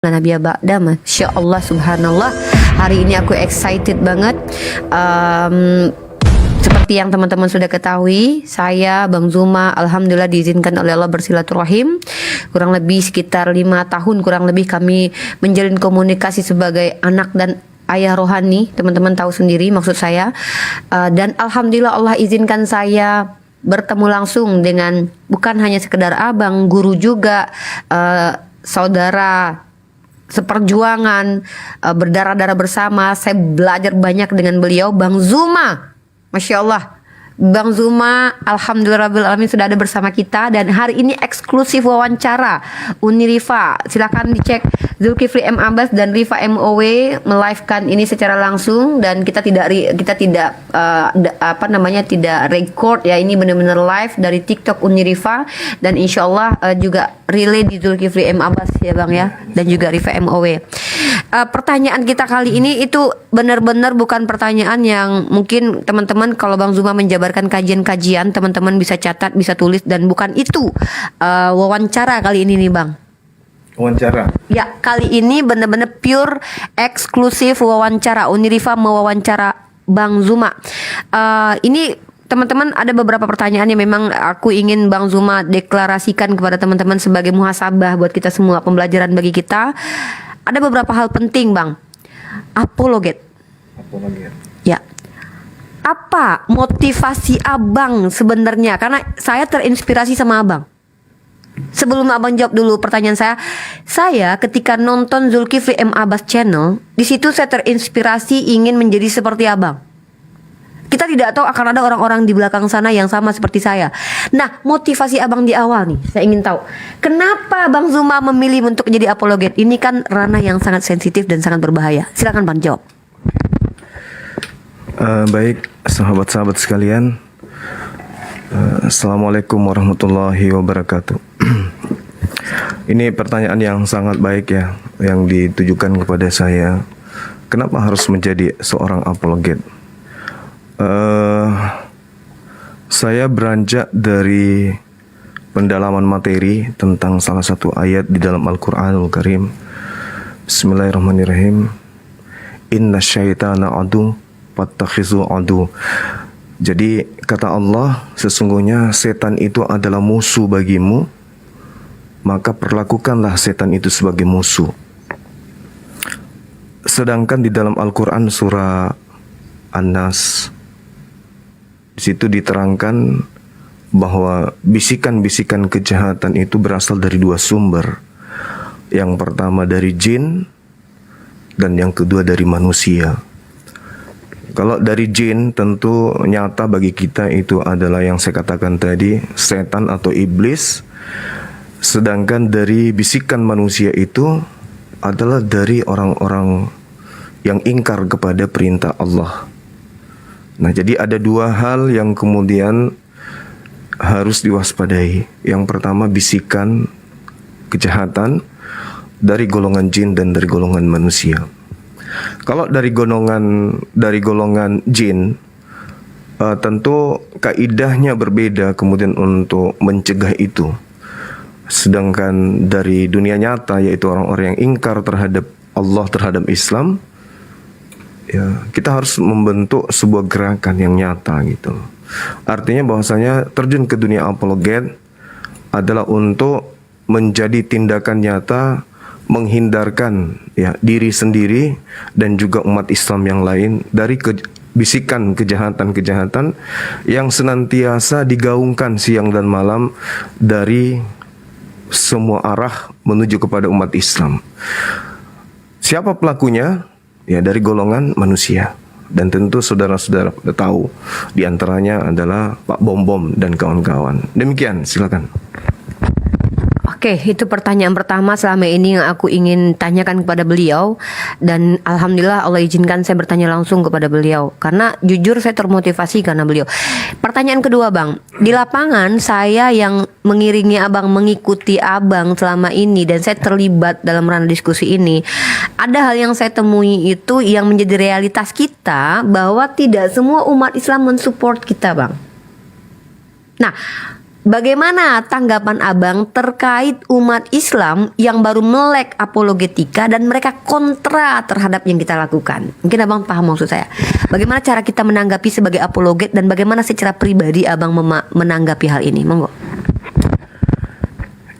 Nabi Ba'da, Masya Allah, Subhanallah. Hari ini aku excited banget. Seperti yang teman-teman sudah ketahui, saya Bang Zuma alhamdulillah diizinkan oleh Allah bersilaturahim. Kurang lebih sekitar 5 tahun kurang lebih kami menjalin komunikasi sebagai anak dan ayah rohani. Teman-teman tahu sendiri maksud saya. Dan alhamdulillah Allah izinkan saya bertemu langsung dengan bukan hanya sekedar abang, guru juga, saudara seperjuangan, berdarah-darah bersama. Saya belajar banyak dengan beliau, Bang Zuma. Masya Allah, Bang Zuma alhamdulillahirrahmanirrahim sudah ada bersama kita. Dan hari ini eksklusif wawancara Uni Rifa. Silakan dicek Zulkifli M. Abbas dan Rifa MOW melivekan ini secara langsung. Dan kita tidak tidak record ya, ini benar-benar live dari TikTok Uni Rifa. Dan insya Allah juga relay di Zulkifli M. Abbas ya Bang ya, dan juga Rifa MOW. Pertanyaan kita kali ini itu benar-benar bukan pertanyaan yang mungkin teman-teman, kalau Bang Zuma menjabarkan kajian-kajian, teman-teman bisa catat, bisa tulis, dan bukan itu wawancara kali ini nih Bang. Wawancara? Ya, kali ini benar-benar pure eksklusif wawancara. Uni Rifa mewawancara Bang Zuma. Ini teman-teman ada beberapa pertanyaan yang memang aku ingin Bang Zuma deklarasikan kepada teman-teman sebagai muhasabah buat kita semua, pembelajaran bagi kita. Ada beberapa hal penting Bang. Apologet. Ya. Apa motivasi abang sebenarnya? Karena saya terinspirasi sama abang. Sebelum abang jawab dulu pertanyaan saya ketika nonton Zulkifli M. Abbas channel, di situ saya terinspirasi ingin menjadi seperti abang. Kita tidak tahu akan ada orang-orang di belakang sana yang sama seperti saya. Nah, motivasi abang di awal nih, saya ingin tahu. Kenapa Bang Zuma memilih untuk jadi apologet? Ini kan ranah yang sangat sensitif dan sangat berbahaya. Silakan Bang jawab. Baik, sahabat-sahabat sekalian. Assalamualaikum warahmatullahi wabarakatuh. Ini pertanyaan yang sangat baik ya, yang ditujukan kepada saya. Kenapa harus menjadi seorang apologet? Saya beranjak dari pendalaman materi tentang salah satu ayat di dalam Al-Quranul Karim. Bismillahirrahmanirrahim. Inna syaitana adu fattakhizu adu. Jadi kata Allah, sesungguhnya setan itu adalah musuh bagimu, maka perlakukanlah setan itu sebagai musuh. Sedangkan di dalam Al-Quran surah An-Nas, di situ diterangkan bahwa bisikan-bisikan kejahatan itu berasal dari dua sumber. Yang pertama dari jin, dan yang kedua dari manusia. Kalau dari jin tentu nyata bagi kita itu adalah yang saya katakan tadi, setan atau iblis. Sedangkan dari bisikan manusia itu adalah dari orang-orang yang ingkar kepada perintah Allah. Nah, jadi ada dua hal yang kemudian harus diwaspadai. Yang pertama bisikan kejahatan dari golongan jin dan dari golongan manusia. Kalau dari golongan jin, tentu kaidahnya berbeda kemudian untuk mencegah itu. Sedangkan dari dunia nyata, yaitu orang-orang yang ingkar terhadap Allah, terhadap Islam, ya, kita harus membentuk sebuah gerakan yang nyata gitu. Artinya bahwasanya terjun ke dunia apologet adalah untuk menjadi tindakan nyata menghindarkan ya diri sendiri dan juga umat Islam yang lain dari bisikan kejahatan-kejahatan yang senantiasa digaungkan siang dan malam dari semua arah menuju kepada umat Islam. Siapa pelakunya? Ya, dari golongan manusia. Dan tentu saudara-saudara tahu, diantaranya adalah Pak Bom Bom dan kawan-kawan. Demikian, silakan. Oke, itu pertanyaan pertama selama ini yang aku ingin tanyakan kepada beliau. Dan alhamdulillah Allah izinkan saya bertanya langsung kepada beliau, karena jujur saya termotivasi karena beliau. Pertanyaan kedua Bang, di lapangan saya yang mengiringi abang, mengikuti abang selama ini, dan saya terlibat dalam ranah diskusi ini. Ada hal yang saya temui itu yang menjadi realitas kita, bahwa tidak semua umat Islam mensupport kita Bang. Nah, Bagaimana tanggapan Abang terkait umat Islam yang baru melek apologetika dan mereka kontra terhadap yang kita lakukan? Mungkin Abang paham maksud saya. Bagaimana cara kita menanggapi sebagai apologet dan bagaimana secara pribadi Abang menanggapi hal ini? Monggo.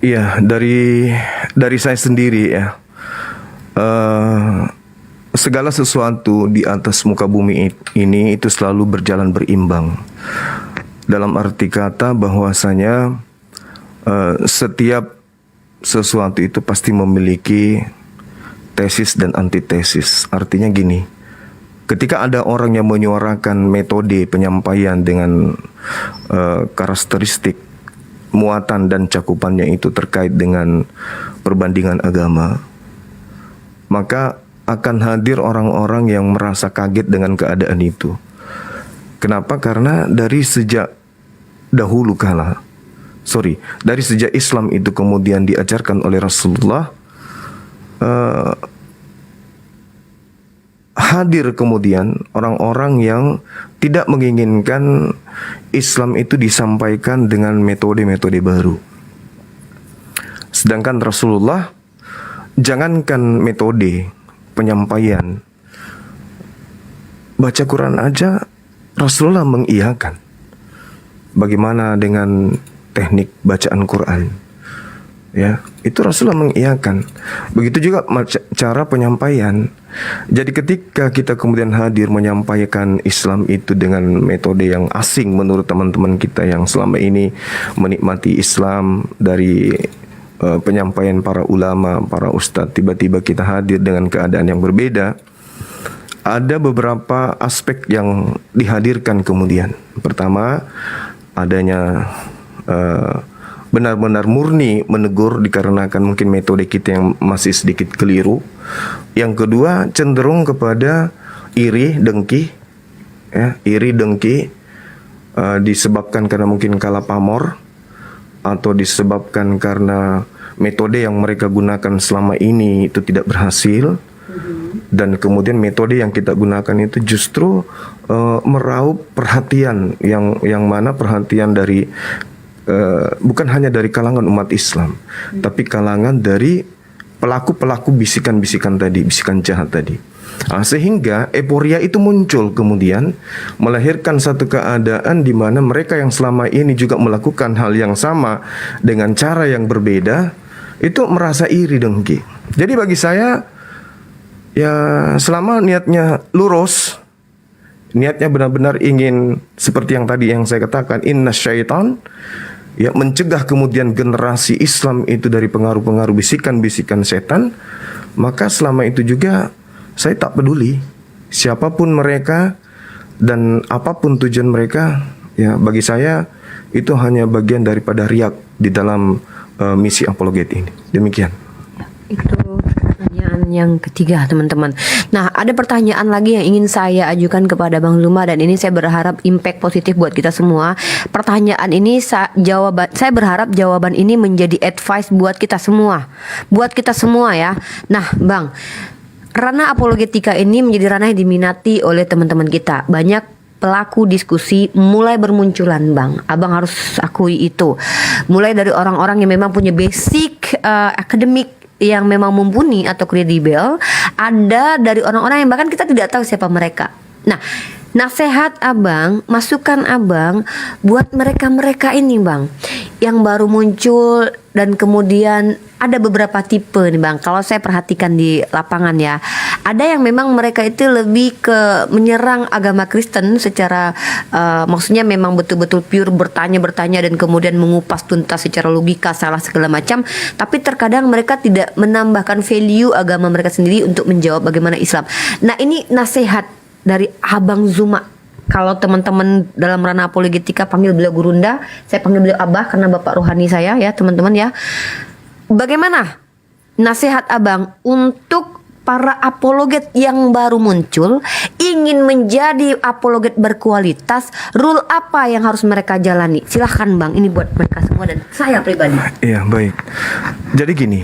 Iya, dari saya sendiri ya. Segala sesuatu di atas muka bumi ini itu selalu berjalan berimbang. Dalam arti kata bahwasanya setiap sesuatu itu pasti memiliki tesis dan antitesis. Artinya gini, ketika ada orang yang menyuarakan metode penyampaian dengan karakteristik muatan dan cakupannya itu terkait dengan perbandingan agama, maka akan hadir orang-orang yang merasa kaget dengan keadaan itu. Kenapa? Karena dari sejak dahulu dari sejak Islam itu kemudian diajarkan oleh Rasulullah, hadir kemudian orang-orang yang tidak menginginkan Islam itu disampaikan dengan metode-metode baru. Sedangkan Rasulullah, jangankan metode penyampaian, baca Quran aja Rasulullah mengiyakan. Bagaimana dengan teknik bacaan Quran? Ya, itu Rasulullah mengiyakan. Begitu juga cara penyampaian. Jadi ketika kita kemudian hadir menyampaikan Islam itu dengan metode yang asing menurut teman-teman kita yang selama ini menikmati Islam dari penyampaian para ulama, para ustadz, tiba-tiba kita hadir dengan keadaan yang berbeda, ada beberapa aspek yang dihadirkan kemudian. Pertama, adanya benar-benar murni menegur dikarenakan mungkin metode kita yang masih sedikit keliru. Yang kedua, cenderung kepada iri dengki, disebabkan karena mungkin kalah pamor, atau disebabkan karena metode yang mereka gunakan selama ini itu tidak berhasil. Dan kemudian metode yang kita gunakan itu justru meraup perhatian yang mana perhatian dari bukan hanya dari kalangan umat Islam, tapi kalangan dari pelaku-pelaku bisikan-bisikan tadi, bisikan jahat tadi. Sehingga euforia itu muncul kemudian melahirkan satu keadaan di mana mereka yang selama ini juga melakukan hal yang sama dengan cara yang berbeda itu merasa iri dengki. Jadi bagi saya, ya selama niatnya lurus, niatnya benar-benar ingin seperti yang tadi yang saya katakan, inna syaitan, ya mencegah kemudian generasi Islam itu dari pengaruh-pengaruh bisikan-bisikan setan, maka selama itu juga saya tak peduli siapapun mereka dan apapun tujuan mereka. Ya bagi saya itu hanya bagian daripada riak di dalam misi apologet ini. Demikian. Itu pertanyaan yang ketiga, teman-teman. Nah, ada pertanyaan lagi yang ingin saya ajukan kepada Bang Zuma dan ini saya berharap impact positif buat kita semua. Pertanyaan ini saya berharap jawaban ini menjadi advice buat kita semua. Buat kita semua ya. Nah, Bang, ranah apologetika ini menjadi ranah yang diminati oleh teman-teman kita. Banyak pelaku diskusi mulai bermunculan, Bang. Abang harus akui itu. Mulai dari orang-orang yang memang punya basic akademik yang memang mumpuni atau kredibel, ada dari orang-orang yang bahkan kita tidak tahu siapa mereka. Nah, nasihat Abang, masukan Abang buat mereka-mereka ini, Bang, yang baru muncul dan kemudian ada beberapa tipe nih, Bang. Kalau saya perhatikan di lapangan ya, ada yang memang mereka itu lebih ke menyerang agama Kristen secara maksudnya memang betul-betul pure bertanya dan kemudian mengupas tuntas secara logika salah segala macam, tapi terkadang mereka tidak menambahkan value agama mereka sendiri untuk menjawab bagaimana Islam. Nah, ini nasihat dari Abang Zuma. Kalau teman-teman dalam ranah apologetika panggil beliau Gurunda, saya panggil beliau Abah karena bapak rohani saya ya, teman-teman ya. Bagaimana nasihat Abang untuk para apologet yang baru muncul, ingin menjadi apologet berkualitas, rule apa yang harus mereka jalani? Silahkan Bang, ini buat mereka semua dan saya pribadi. Iya, baik. Jadi gini,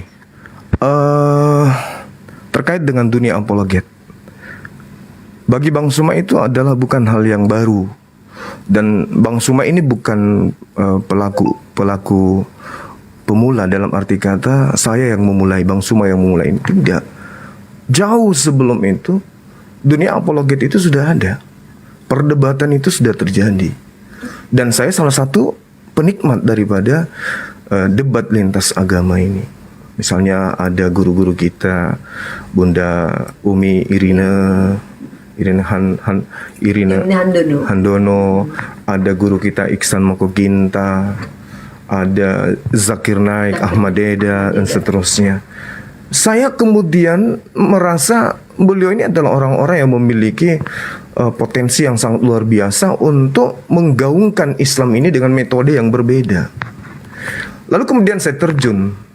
terkait dengan dunia apologet, bagi Bang Zuma itu adalah bukan hal yang baru Dan Bang Suma ini bukan pelaku pemula, dalam arti kata saya yang memulai, Bang Suma yang memulai ini. Tidak. Jauh sebelum itu dunia apologet itu sudah ada. Perdebatan itu sudah terjadi. Dan saya salah satu penikmat daripada debat lintas agama ini. Misalnya ada guru-guru kita, Bunda Umi Irina Handono, ada guru kita Iksan Mokoginta, ada Zakir Naik, Ahmad Deda, dan seterusnya. Saya kemudian merasa beliau ini adalah orang-orang yang memiliki potensi yang sangat luar biasa untuk menggaungkan Islam ini dengan metode yang berbeda. Lalu kemudian saya terjun.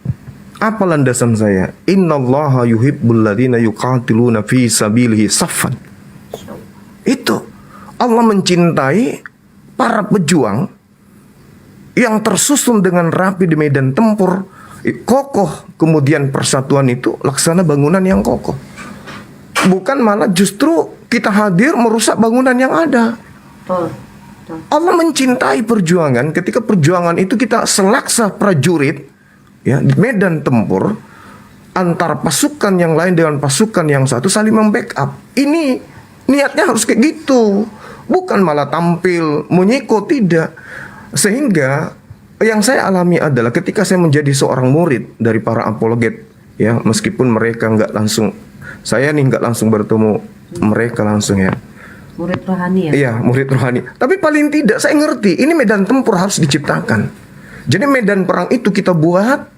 Apa landasan saya? Innallaha yuhibbul ladzina yuqatiluna fi sabilihi saffan. Itu Allah mencintai para pejuang yang tersusun dengan rapi di medan tempur, kokoh, kemudian persatuan itu laksana bangunan yang kokoh. Bukan malah justru kita hadir merusak bangunan yang ada. Allah mencintai perjuangan ketika perjuangan itu kita selaksa prajurit ya di medan tempur, antara pasukan yang lain dengan pasukan yang satu saling membackup. Ini niatnya harus kayak gitu, bukan malah tampil menyiko, tidak. Sehingga yang saya alami adalah ketika saya menjadi seorang murid dari para apologet, ya meskipun mereka nggak langsung, saya nih nggak langsung bertemu mereka langsung ya. Murid rohani ya? Iya, murid rohani. Tapi paling tidak saya ngerti, ini medan tempur harus diciptakan. Jadi medan perang itu kita buat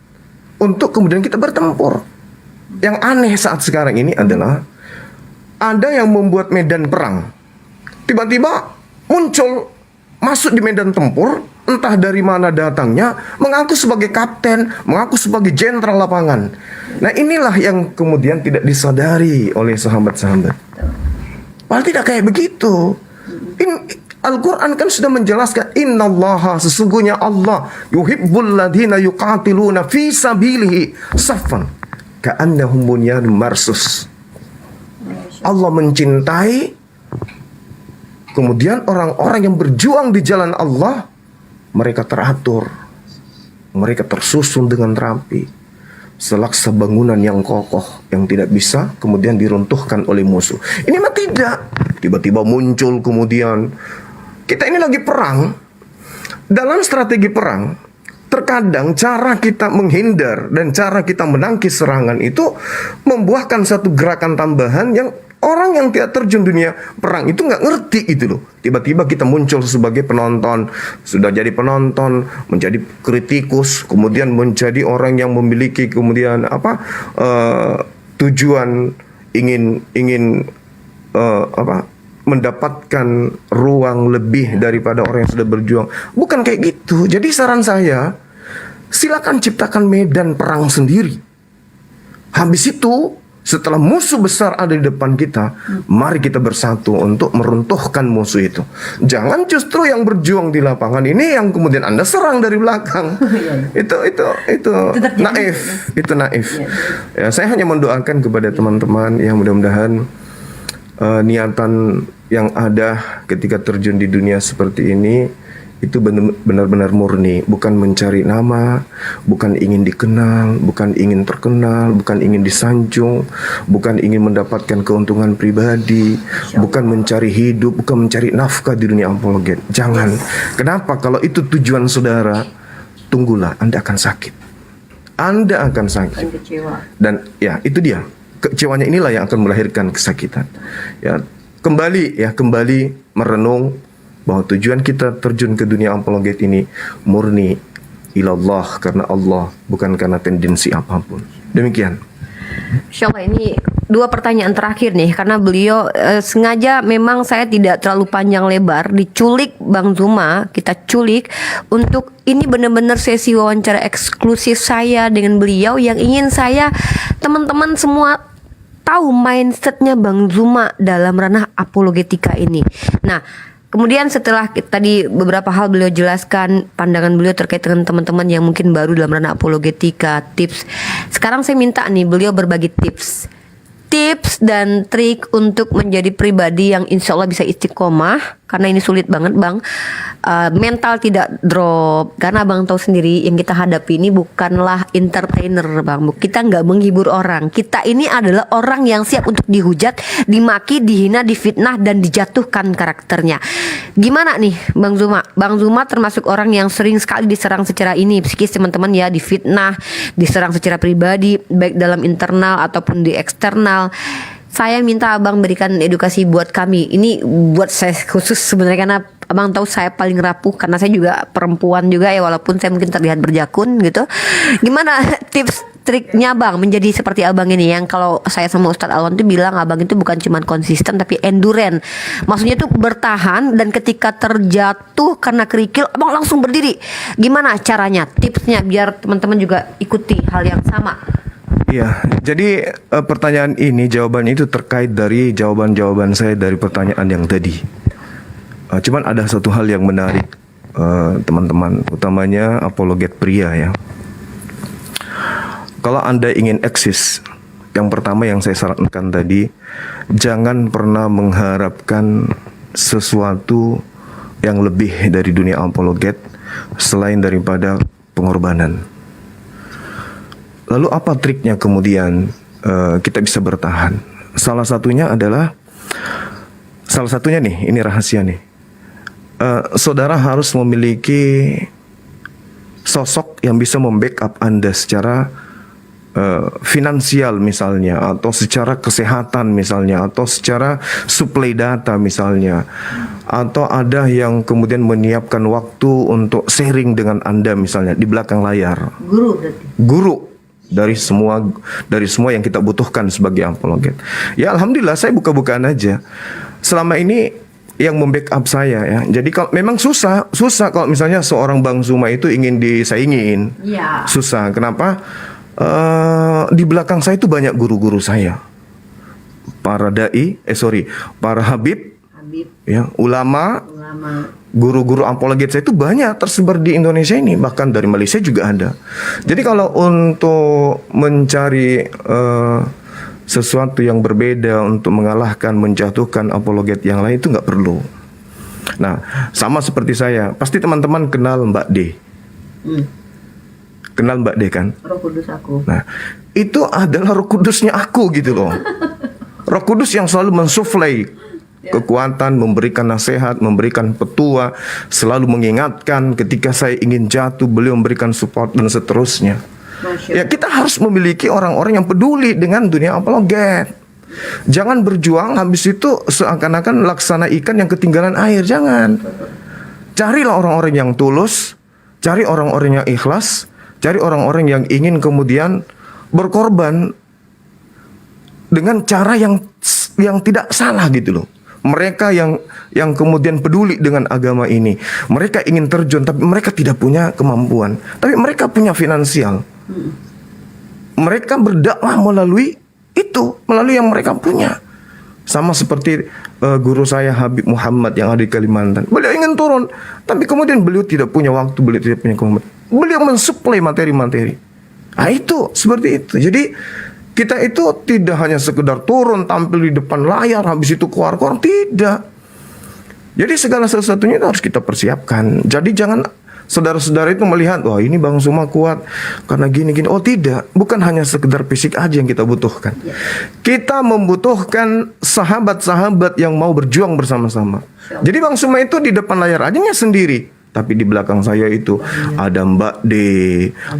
untuk kemudian kita bertempur. Yang aneh saat sekarang ini adalah ada yang membuat medan perang, tiba-tiba muncul masuk di medan tempur, entah dari mana datangnya, mengaku sebagai kapten, mengaku sebagai jenderal lapangan. Nah inilah yang kemudian tidak disadari oleh sahabat-sahabat. Padahal tidak kayak begitu. Al-Quran kan sudah menjelaskan, innallaha, sesungguhnya Allah, yuhibbul ladzina yuqatiluna fi sabilihi saffan ka'annahum bunyanun marsus. Allah mencintai kemudian orang-orang yang berjuang di jalan Allah, mereka teratur, mereka tersusun dengan rapi, selaksa bangunan yang kokoh yang tidak bisa kemudian diruntuhkan oleh musuh. Ini mah tidak. Tiba-tiba muncul kemudian, kita ini lagi perang. Dalam strategi perang, terkadang cara kita menghindar dan cara kita menangkis serangan itu membuahkan satu gerakan tambahan yang orang yang tidak terjun dunia perang itu nggak ngerti itu loh. Tiba-tiba kita muncul sebagai penonton, sudah jadi penonton, menjadi kritikus, kemudian menjadi orang yang memiliki kemudian tujuan ingin mendapatkan ruang lebih daripada orang yang sudah berjuang. Bukan kayak gitu. Jadi saran saya, silakan ciptakan medan perang sendiri. Habis itu, setelah musuh besar ada di depan kita, mari kita bersatu untuk meruntuhkan musuh itu. Jangan justru yang berjuang di lapangan ini yang kemudian Anda serang dari belakang. Itu naif. Itu naif. Ya, saya hanya mendoakan kepada teman-teman yang mudah-mudahan niatan yang ada ketika terjun di dunia seperti ini itu benar-benar murni, bukan mencari nama, bukan ingin dikenal, bukan ingin terkenal, bukan ingin disanjung, bukan ingin mendapatkan keuntungan pribadi, bukan mencari hidup, bukan mencari nafkah di dunia apologet. Jangan. Kenapa? Kalau itu tujuan saudara, tunggulah, Anda akan sakit. Anda akan sakit. Dan ya, itu dia. Kecewanya inilah yang akan melahirkan kesakitan. Ya, kembali merenung bahwa tujuan kita terjun ke dunia apologet ini murni ilallah, karena Allah, bukan karena tendensi apapun. Demikian. Insya Allah ini 2 pertanyaan terakhir nih, karena beliau sengaja memang saya tidak terlalu panjang lebar diculik Bang Zuma, kita culik untuk ini benar-benar sesi wawancara eksklusif saya dengan beliau yang ingin saya teman-teman semua tahu mindsetnya Bang Zuma dalam ranah apologetika ini. Nah, kemudian setelah tadi beberapa hal beliau jelaskan pandangan beliau terkait dengan teman-teman yang mungkin baru dalam ranah apologetika, tips. Sekarang saya minta nih beliau berbagi tips dan trik untuk menjadi pribadi yang insya Allah bisa istiqomah. karena ini sulit banget Bang. Mental tidak drop karena Bang tahu sendiri yang kita hadapi ini bukanlah entertainer Bang. Kita nggak menghibur orang. Kita ini adalah orang yang siap untuk dihujat, dimaki, dihina, difitnah dan dijatuhkan karakternya. Gimana nih Bang Zuma? Bang Zuma termasuk orang yang sering sekali diserang secara ini psikis teman-teman ya, difitnah, diserang secara pribadi baik dalam internal ataupun di eksternal. Saya minta Abang berikan edukasi buat kami. Ini buat saya khusus sebenarnya karena Abang tahu saya paling rapuh karena saya juga perempuan juga ya, walaupun saya mungkin terlihat berjakun gitu. Gimana tips triknya Bang menjadi seperti Abang ini, yang kalau saya sama Ustadz Alwan tuh bilang Abang itu bukan cuma konsisten tapi endurance. Maksudnya tuh bertahan dan ketika terjatuh karena kerikil Abang langsung berdiri. Gimana caranya? Tipsnya biar teman-teman juga ikuti hal yang sama. Iya, jadi pertanyaan ini jawabannya itu terkait dari jawaban-jawaban saya dari pertanyaan yang tadi. Cuman ada satu hal yang menarik teman-teman, utamanya apologet pria ya. Kalau Anda ingin eksis, yang pertama yang saya sarankan tadi, jangan pernah mengharapkan sesuatu yang lebih dari dunia apologet selain daripada pengorbanan. Lalu apa triknya kemudian kita bisa bertahan? Salah satunya nih, ini rahasia nih. Saudara harus memiliki sosok yang bisa membackup Anda secara finansial misalnya, atau secara kesehatan misalnya, atau secara suplai data misalnya, atau ada yang kemudian menyiapkan waktu untuk sharing dengan Anda misalnya di belakang layar. Guru berarti. Guru dari semua yang kita butuhkan sebagai apologet. Ya alhamdulillah saya buka-bukaan aja. Selama ini yang membackup saya ya. Jadi kalau memang susah kalau misalnya seorang Bang Zuma itu ingin disaingin. Iya. Susah. Kenapa? Di belakang saya itu banyak guru-guru saya. Para habib, ya, ulama. Guru-guru apologet saya itu banyak tersebar di Indonesia ini, bahkan dari Malaysia juga ada. Jadi kalau untuk mencari sesuatu yang berbeda untuk mengalahkan, menjatuhkan apologet yang lain itu nggak perlu. Nah, sama seperti saya, pasti teman-teman kenal Mbak D. Kenal Mbak D kan? Roh Kudus aku. Nah, itu adalah Roh Kudusnya aku gitu loh. Roh Kudus yang selalu mensuplai kekuatan, memberikan nasihat, memberikan petua, selalu mengingatkan ketika saya ingin jatuh, beliau memberikan support dan seterusnya. Ya, kita harus memiliki orang-orang yang peduli dengan dunia apologet. Jangan berjuang habis itu seakan-akan laksana ikan yang ketinggalan air, jangan. Carilah orang-orang yang tulus, cari orang-orang yang ikhlas, cari orang-orang yang ingin kemudian berkorban dengan cara yang tidak salah gitu loh. Mereka yang kemudian peduli dengan agama ini, mereka ingin terjun tapi mereka tidak punya kemampuan, tapi mereka punya finansial. Mereka berdakwah melalui yang mereka punya. Sama seperti guru saya Habib Muhammad yang ada di Kalimantan. Beliau ingin turun, tapi kemudian beliau tidak punya waktu, beliau tidak punya kemampuan. Beliau mensuplai materi-materi. Nah itu seperti itu. Jadi kita itu tidak hanya sekedar turun tampil di depan layar habis itu keluar-keluar, tidak. Jadi segala sesuatunya itu harus kita persiapkan. Jadi jangan saudara-saudara itu melihat, wah ini Bang Zuma kuat karena gini-gini. Oh tidak, bukan hanya sekedar fisik aja yang kita butuhkan. Kita membutuhkan sahabat-sahabat yang mau berjuang bersama-sama. Jadi Bang Zuma itu di depan layar aja sendiri. Tapi di belakang saya itu ada Mbak D,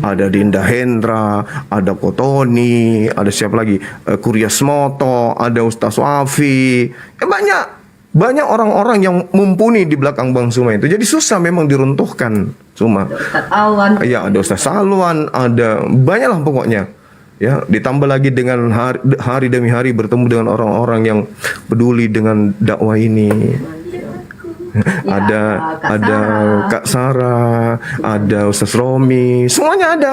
ada Dinda Hendra, ada Kotoni, ada siapa lagi? Kuryas Moto, ada Ustaz Wafi. Banyak orang-orang yang mumpuni di belakang Bang Zuma itu. Jadi susah memang diruntuhkan Zuma. Ada Ustaz Alwan. Ya, ada Ustaz Alwan, ada banyaklah pokoknya. Ya, ditambah lagi dengan hari demi hari bertemu dengan orang-orang yang peduli dengan dakwah ini. Ada Kak Sarah, ada Ustaz Romi, semuanya ada.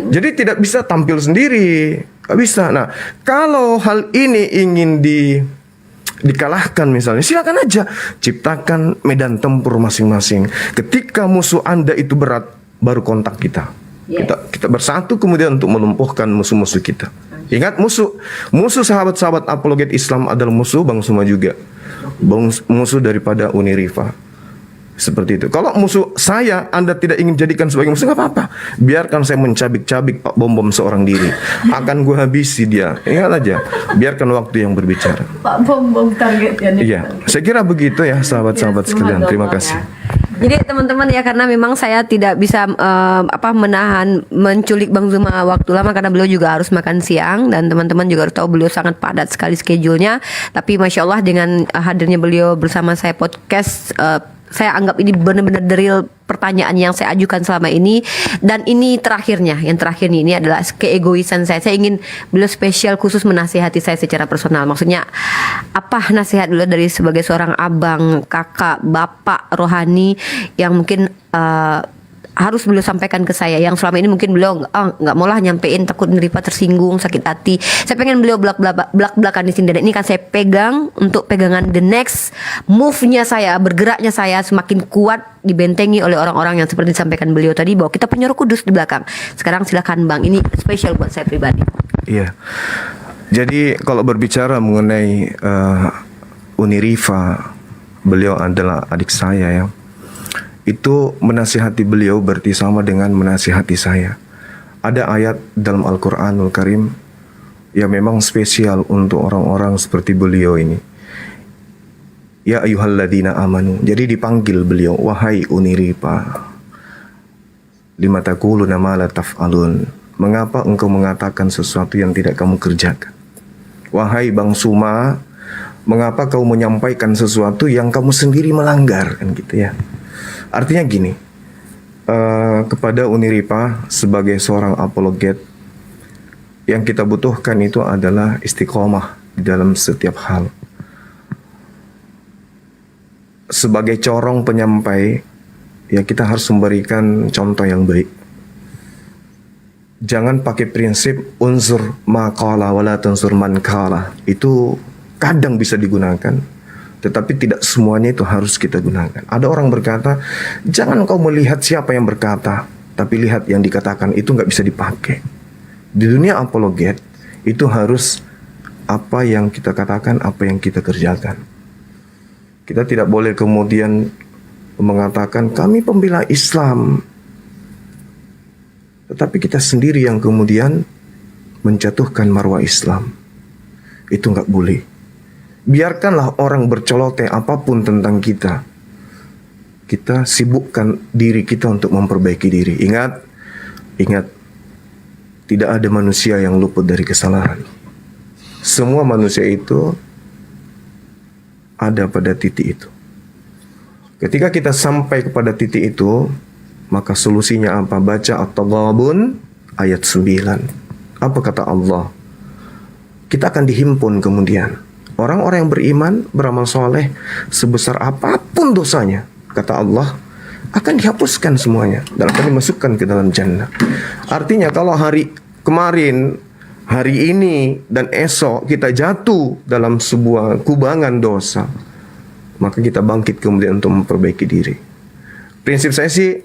Jadi tidak bisa tampil sendiri, nggak bisa. Nah, kalau hal ini ingin dikalahkan misalnya, silakan aja ciptakan medan tempur masing-masing. Ketika musuh Anda itu berat, baru kontak kita. Kita bersatu kemudian untuk melumpuhkan musuh-musuh kita. Ingat, musuh sahabat-sahabat apologet Islam adalah musuh Bang Suma juga. Musuh daripada Unirifa. Seperti itu. Kalau musuh saya Anda tidak ingin jadikan sebagai musuh, nggak apa-apa. Biarkan saya mencabik-cabik Pak Bom seorang diri. Akan gue habisi dia. Ingat aja. Biarkan waktu yang berbicara. Pak Bom targetnya nih. Iya, saya kira begitu ya sahabat-sahabat sekalian. Terima kasih. Jadi teman-teman ya, karena memang saya tidak bisa menahan menculik Bang Zuma waktu lama karena beliau juga harus makan siang, dan teman-teman juga harus tahu beliau sangat padat sekali schedule-nya. Tapi Masya Allah dengan hadirnya beliau bersama saya podcast, saya anggap ini benar-benar real pertanyaan yang saya ajukan selama ini. Dan ini terakhirnya, yang terakhir ini adalah keegoisan saya. Saya ingin beliau spesial khusus menasihati saya secara personal. Maksudnya apa nasihat beliau dari sebagai seorang abang, kakak, bapak rohani yang mungkin harus beliau sampaikan ke saya, yang selama ini mungkin beliau nggak maulah nyampein, takut Nirifa tersinggung, sakit hati. Saya pengen beliau belak-belakan di sini, dan ini kan saya pegang untuk pegangan the next move-nya saya, bergeraknya saya semakin kuat dibentengi oleh orang-orang yang seperti disampaikan beliau tadi, bahwa kita punya Roh Kudus di belakang. Sekarang silakan Bang, ini spesial buat saya pribadi. Iya. Jadi kalau berbicara mengenai Unirifa, beliau adalah adik saya ya. Itu menasihati beliau berarti sama dengan menasihati saya. Ada ayat dalam Al-Quranul Karim yang memang spesial untuk orang-orang seperti beliau ini. Ya ayyuhalladzina amanu. Jadi dipanggil beliau, wahai Unirifa, lima taquluna ma la taf'alun. Mengapa engkau mengatakan sesuatu yang tidak kamu kerjakan? Wahai Bang Suma, mengapa kau menyampaikan sesuatu yang kamu sendiri melanggar? Kan gitu ya. Artinya gini, kepada Unirifa sebagai seorang apologet, yang kita butuhkan itu adalah istiqomah di dalam setiap hal. Sebagai corong penyampai, ya kita harus memberikan contoh yang baik. Jangan pakai prinsip unsur maqala wala tunsur man qala. Itu kadang bisa digunakan, tetapi tidak semuanya itu harus kita gunakan. Ada orang berkata, jangan kau melihat siapa yang berkata, tapi lihat yang dikatakan. Itu nggak bisa dipakai. Di dunia apologet, itu harus apa yang kita katakan, apa yang kita kerjakan. Kita tidak boleh kemudian mengatakan, kami pembela Islam, tetapi kita sendiri yang kemudian menjatuhkan marwah Islam. Itu nggak boleh. Biarkanlah orang berceloteh apapun tentang kita. Kita sibukkan diri kita untuk memperbaiki diri. Ingat, tidak ada manusia yang luput dari kesalahan. Semua manusia itu ada pada titik itu. Ketika kita sampai kepada titik itu, maka solusinya apa? Baca At-Taghabun ayat 9. Apa kata Allah? Kita akan dihimpun kemudian. Orang-orang yang beriman, beramal soleh, sebesar apapun dosanya, kata Allah, akan dihapuskan semuanya dan akan dimasukkan ke dalam jannah. Artinya kalau hari kemarin, hari ini, dan esok kita jatuh dalam sebuah kubangan dosa, maka kita bangkit kemudian untuk memperbaiki diri. Prinsip saya sih,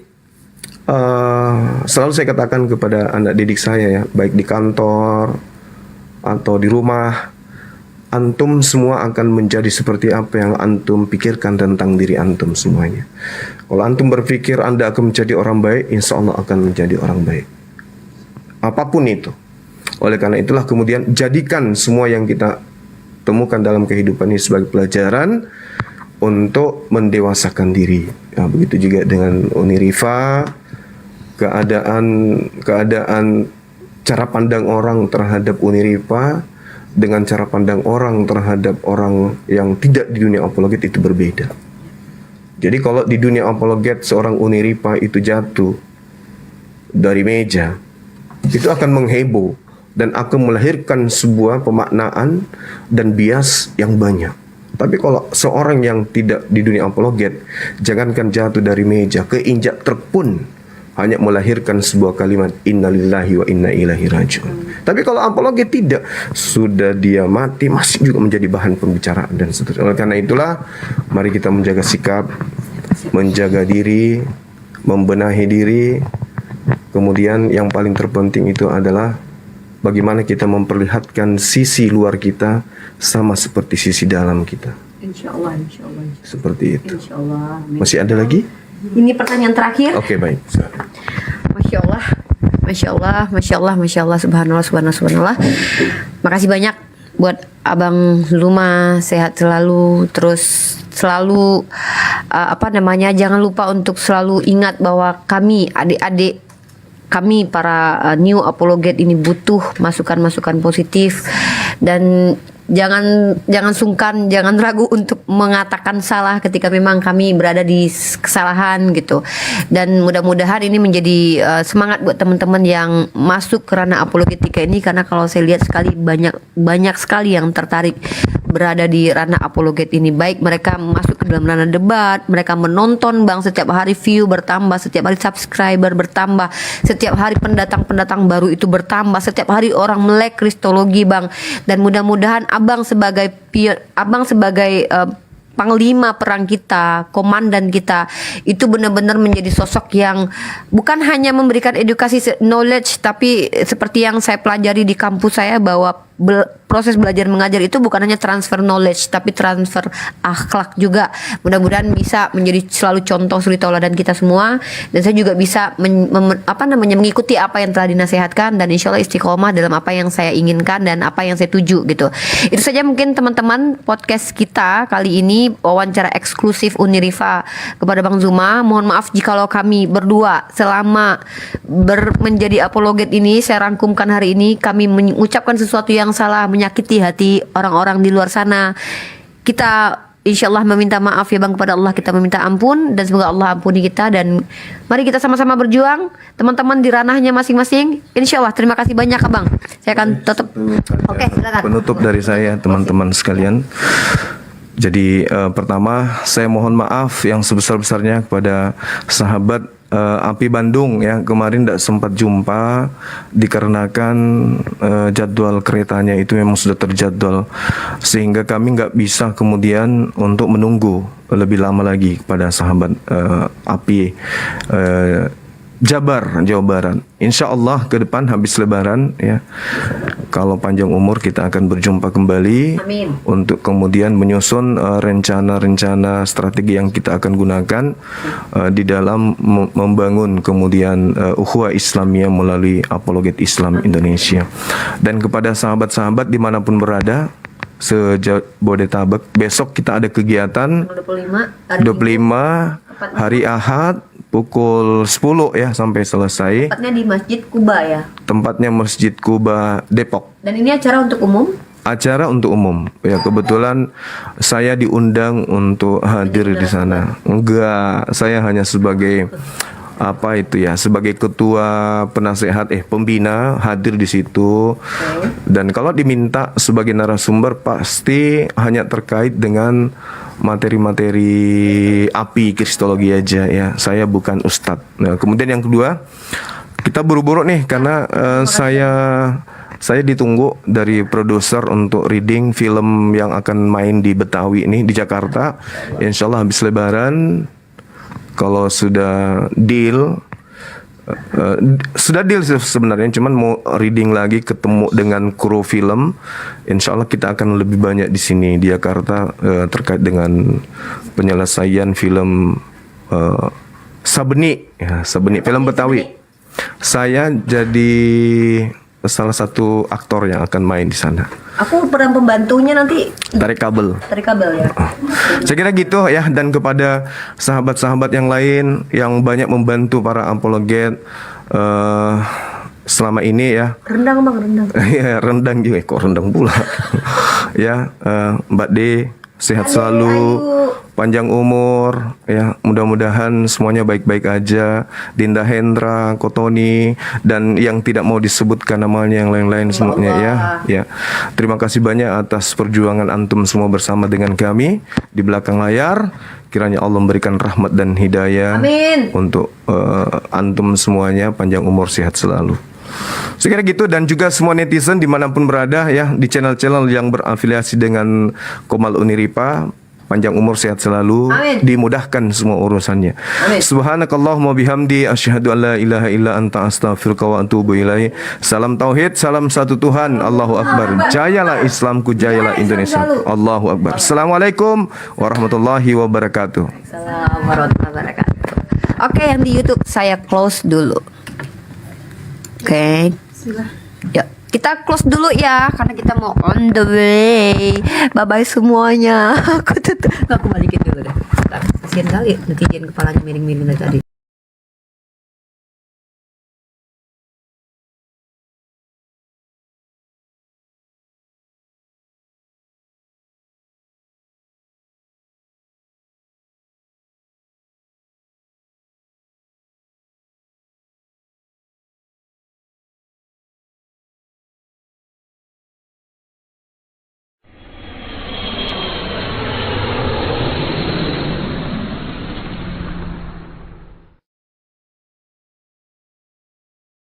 selalu saya katakan kepada anak didik saya ya, baik di kantor atau di rumah, antum semua akan menjadi seperti apa yang antum pikirkan tentang diri antum semuanya. Kalau antum berpikir Anda akan menjadi orang baik, insya Allah akan menjadi orang baik. Apapun itu. Oleh karena itulah kemudian jadikan semua yang kita temukan dalam kehidupan ini sebagai pelajaran untuk mendewasakan diri. Ya, begitu juga dengan Unirifa, keadaan cara pandang orang terhadap Unirifa dengan cara pandang orang terhadap orang yang tidak di dunia apologet itu berbeda. Jadi kalau di dunia apologet seorang Unirifa itu jatuh dari meja, itu akan mengheboh dan akan melahirkan sebuah pemaknaan dan bias yang banyak. Tapi kalau seorang yang tidak di dunia apologet, jangankan jatuh dari meja, keinjak truk pun hanya melahirkan sebuah kalimat innalillahi wa inna ilaihi rajiun. Tapi kalau apologet tidak, sudah dia mati masih juga menjadi bahan pembicaraan dan seterusnya. Oleh karena itulah mari kita menjaga sikap, menjaga diri, membenahi diri. Kemudian yang paling terpenting itu adalah bagaimana kita memperlihatkan sisi luar kita sama seperti sisi dalam kita. Insya Allah, insya Allah. Seperti itu. Insya Allah. Masih ada lagi? Ini pertanyaan terakhir. Oke, baik. Masya Allah, Masya Allah, Masya Allah, Masya Allah, Subhanallah, Subhanallah, Subhanallah. Makasih banyak buat Abang Zuma, sehat selalu, terus selalu jangan lupa untuk selalu ingat bahwa kami adik-adik kami para new apologet ini butuh masukan-masukan positif, dan jangan sungkan, jangan ragu untuk mengatakan salah ketika memang kami berada di kesalahan gitu. Dan mudah-mudahan ini menjadi semangat buat teman-teman yang masuk ke ranah apologetika ini, karena kalau saya lihat banyak sekali yang tertarik berada di ranah apologet ini. Baik mereka masuk ke dalam ranah debat, mereka menonton Bang, setiap hari view bertambah, setiap hari subscriber bertambah, setiap hari pendatang-pendatang baru itu bertambah, setiap hari orang melek kristologi Bang. Dan mudah-mudahan Abang sebagai panglima perang kita, komandan kita, itu benar-benar menjadi sosok yang bukan hanya memberikan edukasi knowledge, tapi seperti yang saya pelajari di kampus saya, bahwa proses belajar mengajar itu bukan hanya transfer knowledge, tapi transfer akhlak juga. Mudah-mudahan bisa menjadi selalu contoh suri tauladan kita semua, dan saya juga bisa mengikuti apa yang telah dinasehatkan, dan insya Allah istiqomah dalam apa yang saya inginkan dan apa yang saya tuju gitu. Itu saja mungkin teman-teman podcast kita kali ini, wawancara eksklusif Unirifa kepada Bang Zuma. Mohon maaf jikalau kami berdua selama menjadi apologet ini, saya rangkumkan hari ini, kami mengucapkan sesuatu yang salah, menyakiti hati orang-orang di luar sana. Kita insya Allah meminta maaf ya Bang kepada Allah, kita meminta ampun, dan semoga Allah ampuni kita. Dan mari kita sama-sama berjuang teman-teman di ranahnya masing-masing. Insya Allah. Terima kasih banyak Abang. Saya akan tutup. Oke, silakan. Penutup dari saya teman-teman sekalian. Jadi pertama saya mohon maaf yang sebesar-besarnya kepada sahabat API Bandung ya, kemarin tidak sempat jumpa dikarenakan jadwal keretanya itu memang sudah terjadwal, sehingga kami nggak bisa kemudian untuk menunggu lebih lama lagi kepada sahabat API Jabar, Jawa Barat. Insya Allah ke depan habis Lebaran ya, kalau panjang umur kita akan berjumpa kembali. Amin. Untuk kemudian menyusun rencana-rencana strategi yang kita akan gunakan di dalam membangun kemudian ukhuwah Islamiyah melalui Apologet Islam Indonesia. Dan kepada sahabat-sahabat dimanapun berada se-Jabodetabek, besok kita ada kegiatan 25 hari Ahad pukul 10 ya sampai selesai. Tempatnya di Masjid Kuba ya. Tempatnya Masjid Kuba Depok. Dan ini acara untuk umum? Acara untuk umum. Ya, kebetulan saya diundang untuk hadir di sana. Enggak, saya hanya sebagai sebagai ketua penasehat pembina hadir di situ. Dan kalau diminta sebagai narasumber pasti hanya terkait dengan materi-materi API kristologi aja ya. Saya bukan ustadz. Nah, kemudian yang kedua, kita buru-buru nih karena saya ditunggu dari produser untuk reading film yang akan main di Betawi ini di Jakarta. Insya Allah habis Lebaran, kalau sudah deal sebenarnya, cuman mau reading lagi, ketemu dengan kru film. Insya Allah kita akan lebih banyak di sini di Jakarta terkait dengan penyelesaian film Sabeni film Betawi. Saya jadi salah satu aktor yang akan main di sana. Aku peran pembantunya nanti. Tarik kabel Ya. Saya kira gitu ya. Dan kepada sahabat-sahabat yang lain yang banyak membantu para apologet selama ini ya. Rendang Bang, rendang. Ya, rendang juga. Kok rendang pula. Ya, Mbak D sehat selalu, panjang umur ya, mudah-mudahan semuanya baik-baik aja. Dinda Hendra, Kotoni, dan yang tidak mau disebutkan namanya yang lain-lain semuanya ya. Ya. Terima kasih banyak atas perjuangan antum semua bersama dengan kami di belakang layar. Kiranya Allah memberikan rahmat dan hidayah. Amin. Untuk antum semuanya, panjang umur, sehat selalu. Saya kira gitu, dan juga semua netizen dimanapun berada ya, di channel-channel yang berafiliasi dengan Komal Uniripa, panjang umur, sehat selalu, Amin. dimudahkan semua urusannya. Amin. Subhanakallahumma bihamdi asyhadu an la ilaha illa anta astaghfiruka wa atubu ilaih. Salam tauhid, salam satu Tuhan. Allahu akbar. Jayalah Islamku, jayalah Indonesia. Allahu akbar. Assalamualaikum warahmatullahi wabarakatuh. Assalamualaikum warahmatullahi wabarakatuh. Oke, yang di YouTube saya close dulu. Oke. Yuk, kita close dulu ya karena kita mau on the way. Bye bye semuanya. Aku tutup. Nggak, aku balikin dulu deh. Kasian kali netizen kepalanya miring-miring dari tadi.